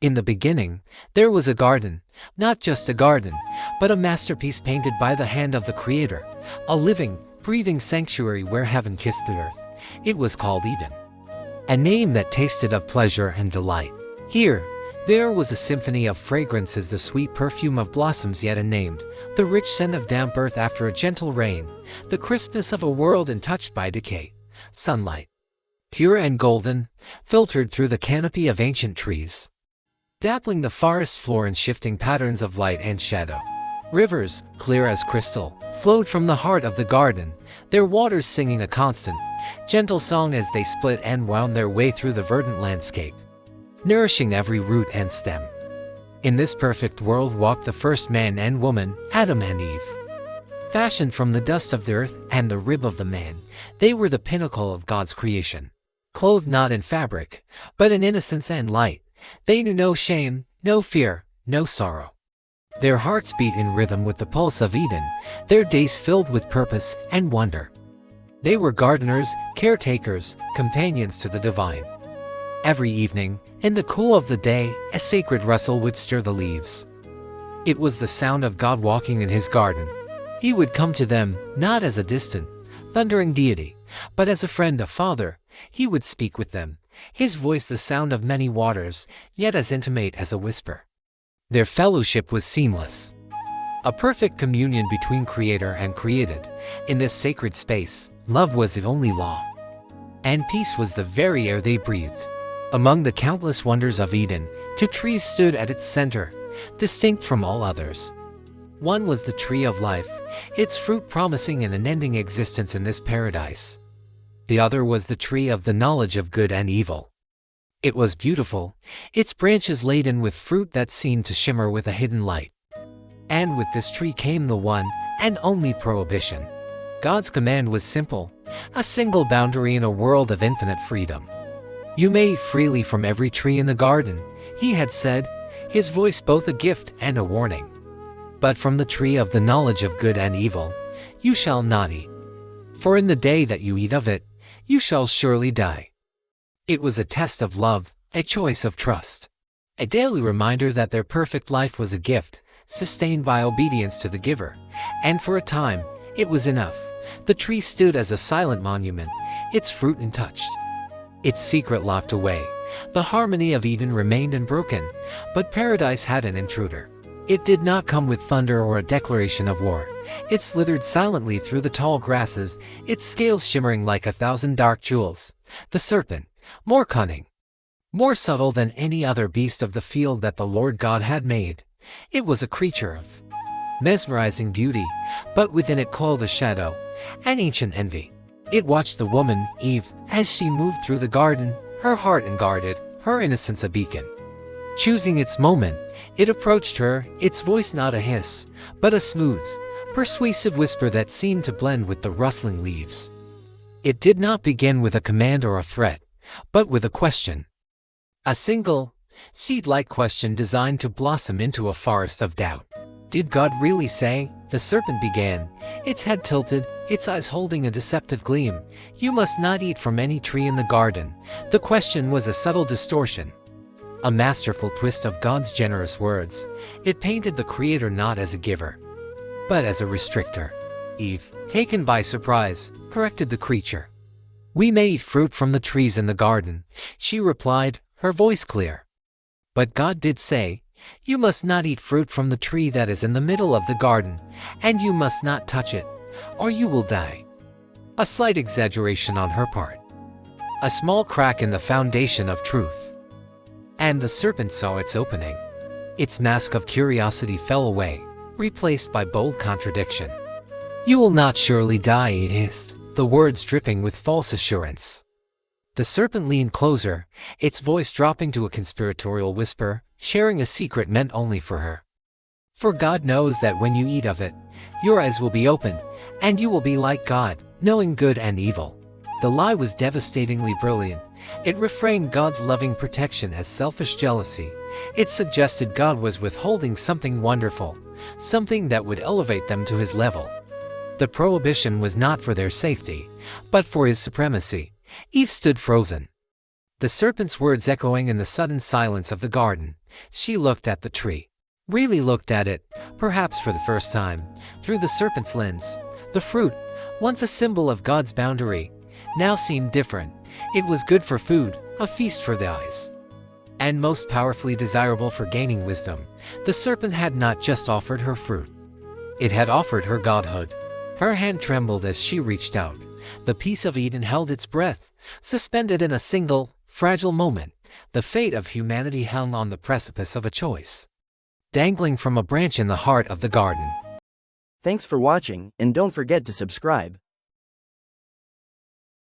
In the beginning, there was a garden, not just a garden, but a masterpiece painted by the hand of the Creator, a living, breathing sanctuary where heaven kissed the earth. It was called Eden, a name that tasted of pleasure and delight. Here, there was a symphony of fragrances, the sweet perfume of blossoms yet unnamed, the rich scent of damp earth after a gentle rain, the crispness of a world untouched by decay, sunlight, pure and golden, filtered through the canopy of ancient trees, dappling the forest floor in shifting patterns of light and shadow. Rivers, clear as crystal, flowed from the heart of the garden, their waters singing a constant, gentle song as they split and wound their way through the verdant landscape, nourishing every root and stem. In this perfect world walked the first man and woman, Adam and Eve. Fashioned from the dust of the earth and the rib of the man, they were the pinnacle of God's creation. Clothed not in fabric, but in innocence and light, they knew no shame, no fear, no sorrow. Their hearts beat in rhythm with the pulse of Eden, their days filled with purpose and wonder. They were gardeners, caretakers, companions to the divine. Every evening, in the cool of the day, a sacred rustle would stir the leaves. It was the sound of God walking in his garden. He would come to them, not as a distant, thundering deity, but as a friend, a father. He would speak with them, his voice the sound of many waters, yet as intimate as a whisper. Their fellowship was seamless, a perfect communion between Creator and created. In this sacred space, love was the only law, and peace was the very air they breathed. Among the countless wonders of Eden, two trees stood at its center, distinct from all others. One was the tree of life, its fruit promising an unending existence in this paradise. The other was the tree of the knowledge of good and evil. It was beautiful, its branches laden with fruit that seemed to shimmer with a hidden light. And with this tree came the one and only prohibition. God's command was simple, a single boundary in a world of infinite freedom. You may eat freely from every tree in the garden, he had said, his voice both a gift and a warning. But from the tree of the knowledge of good and evil, you shall not eat. For in the day that you eat of it, you shall surely die. It was a test of love, a choice of trust, a daily reminder that their perfect life was a gift, sustained by obedience to the giver. And for a time, it was enough. The tree stood as a silent monument, its fruit untouched, its secret locked away. The harmony of Eden remained unbroken, but paradise had an intruder. It did not come with thunder or a declaration of war. It slithered silently through the tall grasses, its scales shimmering like 1,000 dark jewels. The serpent, more cunning, more subtle than any other beast of the field that the Lord God had made. It was a creature of mesmerizing beauty, but within it coiled a shadow, an ancient envy. It watched the woman, Eve, as she moved through the garden, her heart unguarded, her innocence a beacon. Choosing its moment, it approached her, its voice not a hiss, but a smooth, persuasive whisper that seemed to blend with the rustling leaves. It did not begin with a command or a threat, but with a question. A single, seed-like question designed to blossom into a forest of doubt. Did God really say? The serpent began, its head tilted, its eyes holding a deceptive gleam. You must not eat from any tree in the garden. The question was a subtle distortion, a masterful twist of God's generous words. It painted the Creator not as a giver, but as a restrictor. Eve, taken by surprise, corrected the creature. We may eat fruit from the trees in the garden, she replied, her voice clear. But God did say, you must not eat fruit from the tree that is in the middle of the garden, and you must not touch it, or you will die. A slight exaggeration on her part, a small crack in the foundation of truth. And the serpent saw its opening. Its mask of curiosity fell away, replaced by bold contradiction. You will not surely die, it hissed, the words dripping with false assurance. The serpent leaned closer, its voice dropping to a conspiratorial whisper, sharing a secret meant only for her. For God knows that when you eat of it, your eyes will be opened, and you will be like God, knowing good and evil. The lie was devastatingly brilliant. It reframed God's loving protection as selfish jealousy. It suggested God was withholding something wonderful, something that would elevate them to his level. The prohibition was not for their safety, but for his supremacy. Eve stood frozen, The serpent's words echoing in the sudden silence of the garden. She looked at the tree. Really looked at it, perhaps for the first time, through the serpent's lens. The fruit, once a symbol of God's boundary, now seemed different. It was good for food, a feast for the eyes, and most powerfully desirable for gaining wisdom. The serpent had not just offered her fruit. It had offered her godhood. Her hand trembled as she reached out. The piece of Eden held its breath, suspended in a single, fragile moment. The fate of humanity hung on the precipice of a choice, dangling from a branch in the heart of the garden. Thanks for watching, and don't forget to subscribe.